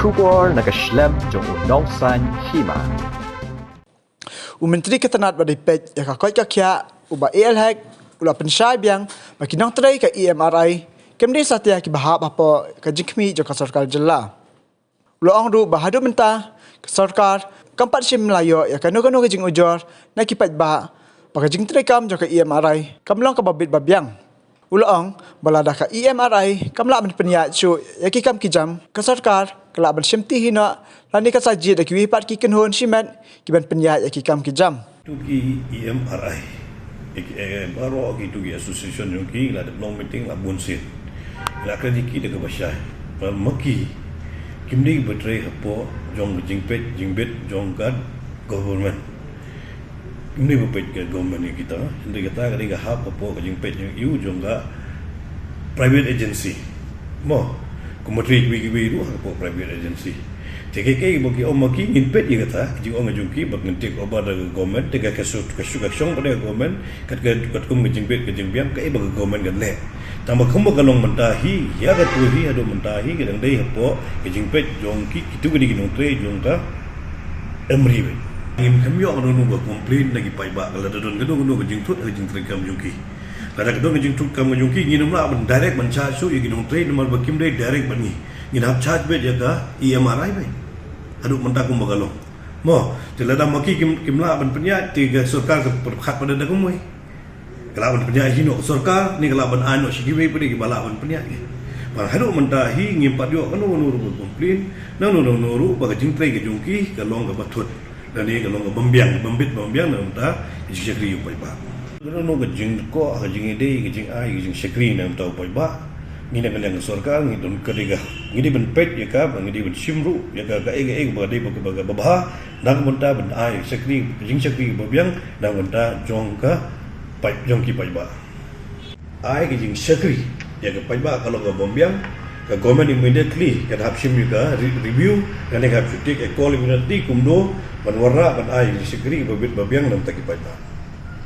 Kubor nakaslem jong Nongtrei Hima. Menteri Ketenat Badipet yang kakoi kakya uba ALHEC ula pensyai biang bagi Nongtrei ke Emri kemudian satya ki bahap apa ke Jingpeit jo ka Sorkar jela. Ula ong ru bahadu mentah ke Sorkar keempat sim Melayu ya kanu-kanu ke jing ujor na ki pat ba bagi Nongtrei kam jo ke Emri kamlong ke babit babiang. Ula ong balada ke Emri kamla ben peniat cu ya ki kam kijam ke Sorkar kelak ben simti hina lani ka saji da ki wipat ki kenhon simet ki ben peniat ya ki kam kijam. Tu ki Emri baru ki tu ki association yang ki la long meeting la bonsin la krediki de kabasai mal maki kimni betre Hapoh jong Jingpeit jong kad government kimni bepet ke government kita ndi kata ka Hapoh ke Jingpeit yu jong ka private agency mo kumotri wi ru Hapoh private agency TKK bagi maki Jingpeit ye kata jing ngajungki bak ngentik oba da government tega kasut kasong pada government kat kum Jingpeit ke Jingbiam kai bagi government gan le tambah kumba kalong mentahi ya ka tuhi ado mentahi ke dang dei Hapoh ke Jingpeit jongki kitu ke di Nongtrei jong ka Emri we ngim kamyo anu nu komplain lagi pai ba kala dadon kedo ke Jingtut ke Jingtrei kam jongki kada kedo ke Jingtut kam jongki nginum la ben direct men charge so ye Nongtrei nomor bakim dei direct bani ngin hab charge be ya ka Emri we aduk mentah kumba kalong mo telada maki kimla ban penya tiga Sorkar ke perkhat pada dak kumui kala ban penya hino Sorkar ni kala ban anu sigiwe pada ki bala ban penya ke bang haduk mentah hi ngimpat yo kanu nuru komplain nuru bagi Jingtrei ke jungki kalong ke batut dan ni kalong ke bembit bambiang na mentah jikri yo pai ba kanu ke jingko ke jingide ke jing ai ke jing sekri na mentah pai ba ngina kelang Sorkar ngidon ketiga ngidi ben pet ya ka ngidi ben simru ya ka ege bade baga babah nang monta ben ai sekri jing sekri babiang nang monta jong ka pai jong ki pai ba ai ke jing sekri ya ka pai ba kalau ga babiang ka government immediately ka hab sim ka review kan ka take a call immediately kumdo ban warra ban ai sekri babit babiang nang ta ki pai ba